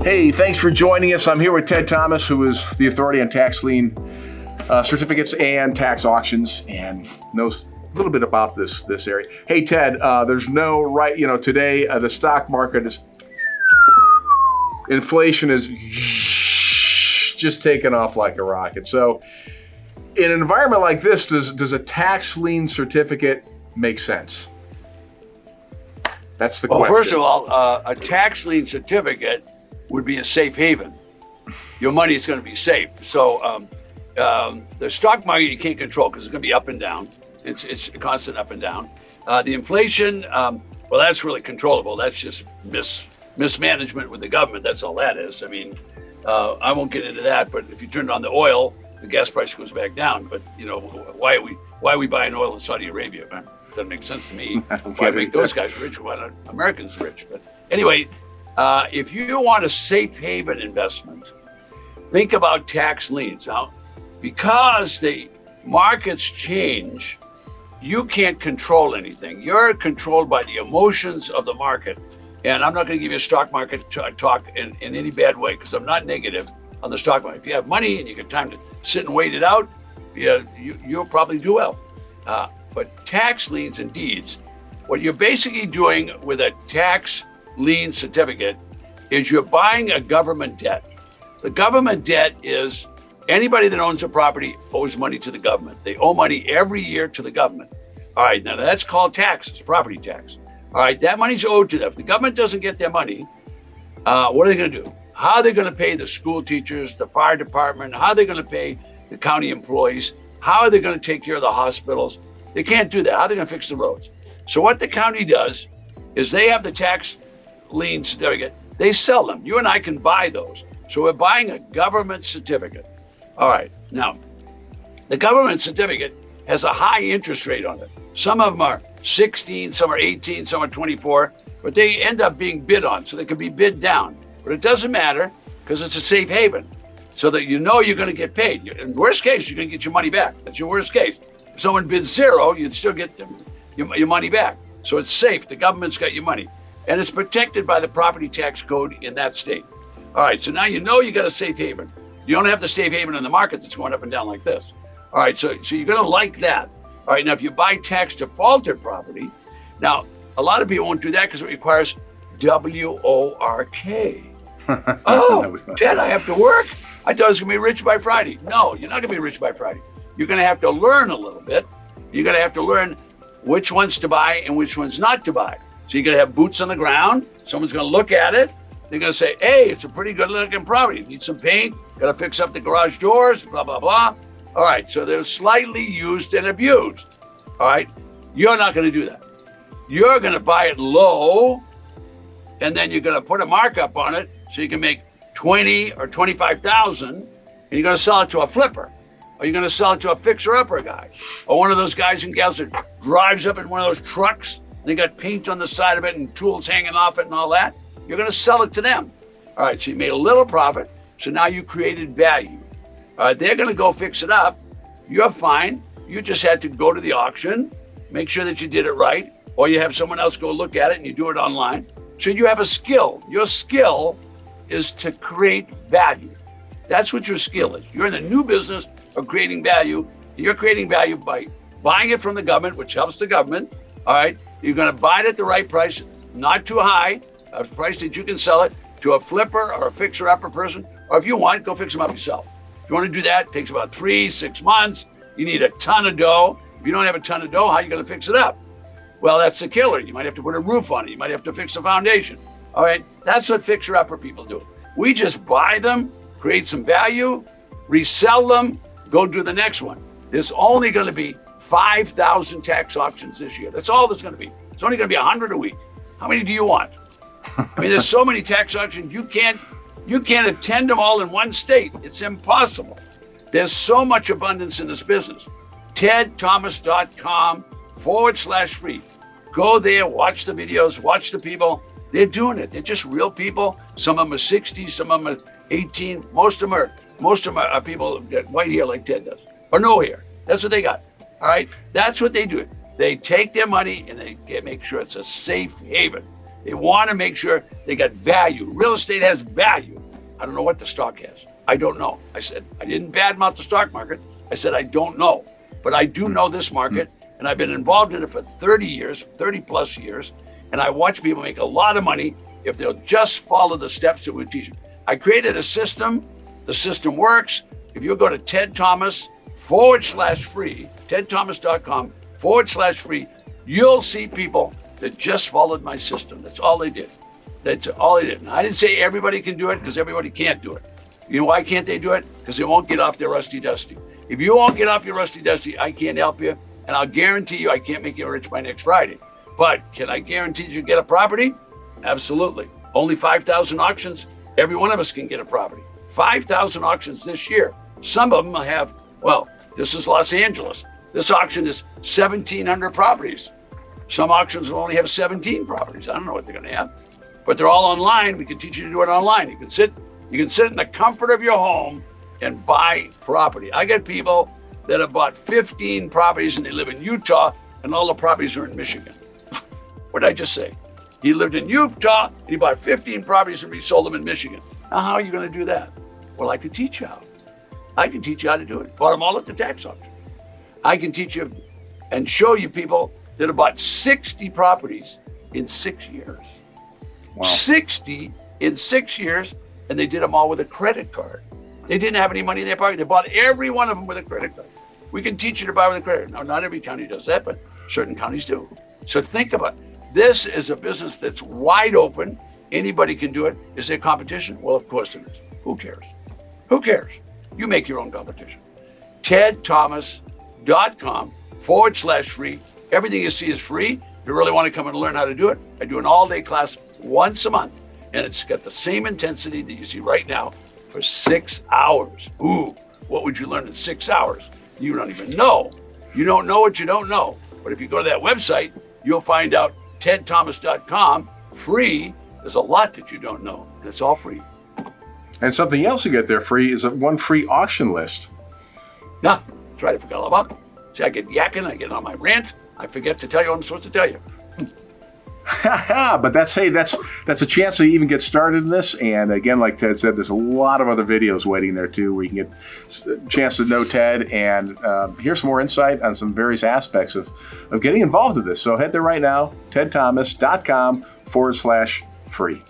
Hey, thanks for joining us. I'm here with Ted Thomas, who is the authority on tax lien certificates and tax auctions, and knows a little bit about this area. Hey, Ted, there's no right, today the stock market is, inflation is just taking off like a rocket. So in an environment like this, does a tax lien certificate make sense? That's the question. Well, first of all, a tax lien certificate would be a safe haven. Your money is going to be safe. So the stock market you can't control because it's going to be up and down. It's a constant up and down. The inflation, well, that's really controllable. That's just mismanagement with the government. That's all that is. I mean, I won't get into that. But if you turn on the oil, the gas price goes back down. But why are we buying oil in Saudi Arabia? Man? Doesn't make sense to me. Why make those guys rich? Why not Americans rich? But anyway. If you want a safe haven investment, think about tax liens. Now, because the markets change, you can't control anything. You're controlled by the emotions of the market. And I'm not going to give you a stock market talk in any bad way because I'm not negative on the stock market. If you have money and you get time to sit and wait it out, you'll probably do well. But tax liens and deeds, what you're basically doing with a tax lien certificate is you're buying a government debt. The government debt is anybody that owns a property owes money to the government. They owe money every year to the government. All right, now that's called taxes, property tax. All right, that money's owed to them. If the government doesn't get their money, what are they going to do? How are they going to pay the school teachers, the fire department? How are they going to pay the county employees? How are they going to take care of the hospitals? They can't do that. How are they going to fix the roads? So what the county does is they have the tax lien certificate. They sell them. You and I can buy those. So we're buying a government certificate. All right. Now, the government certificate has a high interest rate on it. Some of them are 16, some are 18, some are 24, but they end up being bid on, so they can be bid down. But it doesn't matter because it's a safe haven, so that you're going to get paid. In worst case, you're going to get your money back. That's your worst case. If someone bids zero, you'd still get your money back. So it's safe. The government's got your money. And it's protected by the property tax code in that state. All right, so now you got a safe haven. You don't have the safe haven in the market that's going up and down like this. All right, so you're going to like that. All right, now if you buy tax defaulted property, now a lot of people won't do that because it requires WORK. Oh, Dad, I have to work? I thought I was going to be rich by Friday. No, you're not going to be rich by Friday. You're going to have to learn a little bit. You're going to have to learn which ones to buy and which ones not to buy. So you're going to have boots on the ground. Someone's going to look at it. They're going to say, hey, it's a pretty good looking property. Need some paint. Got to fix up the garage doors, blah, blah, blah. All right. So they're slightly used and abused. All right. You're not going to do that. You're going to buy it low, and then you're going to put a markup on it so you can make 20 or 25,000, and you're going to sell it to a flipper, or you're going to sell it to a fixer-upper guy, or one of those guys and gals that drives up in one of those trucks. They got paint on the side of it and tools hanging off it and all that. You're going to sell it to them. All right, so you made a little profit. So now you created value. All right, they're going to go fix it up. You're fine. You just had to go to the auction, make sure that you did it right, or you have someone else go look at it and you do it online. So you have a skill. Your skill is to create value. That's what your skill is. You're in the new business of creating value. You're creating value by buying it from the government, which helps the government. All right, you're going to buy it at the right price, not too high, a price that you can sell it to a flipper or a fixer-upper person, or if you want, go fix them up yourself. If you want to do that, it takes about 3-6 months. You need a ton of dough. If you don't have a ton of dough, how are you going to fix it up? Well, that's the killer. You might have to put a roof on it. You might have to fix the foundation. All right, that's what fixer-upper people do. We just buy them, create some value, resell them, go do the next one. There's only going to be 5,000 tax auctions this year. That's all there's going to be. It's only going to be 100 a week. How many do you want? I mean, there's so many tax auctions, you can't attend them all in one state. It's impossible. There's so much abundance in this business. tedthomas.com/free. Go there, watch the videos, watch the people. They're doing it. They're just real people. Some of them are 60, some of them are 18. Most of them are people that white hair like Ted does, or no hair. That's what they got. All right, that's what they do. They take their money and they make sure it's a safe haven. They want to make sure they got value. Real estate has value. I don't know what the stock has. I don't know. I said, I didn't badmouth the stock market. I said, I don't know. But I do know this market, and I've been involved in it for 30 years, 30 plus years, and I watch people make a lot of money if they'll just follow the steps that we teach them. I created a system. The system works. If you go to Ted Thomas /free, tedthomas.com/free, you'll see people that just followed my system. That's all they did. That's all they did. And I didn't say everybody can do it, because everybody can't do it. You know why can't they do it? Because they won't get off their rusty dusty. If you won't get off your rusty dusty, I can't help you. And I'll guarantee you I can't make you rich by next Friday. But can I guarantee you get a property? Absolutely. Only 5,000 auctions. Every one of us can get a property. 5,000 auctions this year. Some of them have, well, this is Los Angeles. This auction is 1,700 properties. Some auctions will only have 17 properties. I don't know what they're going to have, but they're all online. We can teach you to do it online. You can sit in the comfort of your home and buy property. I got people that have bought 15 properties and they live in Utah, and all the properties are in Michigan. What did I just say? He lived in Utah and he bought 15 properties and resold them in Michigan. Now, how are you going to do that? Well, I could teach you how. I can teach you how to do it. Bought them all at the tax auction. I can teach you and show you people that have bought 60 properties in 6 years. Wow. 60 in 6 years, and they did them all with a credit card. They didn't have any money in their pocket. They bought every one of them with a credit card. We can teach you to buy with a credit card. Now, not every county does that, but certain counties do. So think about it. This is a business that's wide open. Anybody can do it. Is there competition? Well, of course it is. Who cares? Who cares? You make your own competition. tedthomas.com/free. Everything you see is free. If you really want to come and learn how to do it, I do an all-day class once a month, and it's got the same intensity that you see right now for 6 hours. Ooh, what would you learn in 6 hours? You don't even know. You don't know what you don't know. But if you go to that website, you'll find out tedthomas.com free. There's a lot that you don't know, and it's all free. And something else you get there free is one free auction list. Yeah, that's right. I forgot all about it. See, I get yakking, I get on my rant. I forget to tell you what I'm supposed to tell you. But that's a chance to even get started in this. And again, like Ted said, there's a lot of other videos waiting there too, where you can get a chance to know Ted and hear some more insight on some various aspects of getting involved with this. So head there right now, tedthomas.com/free.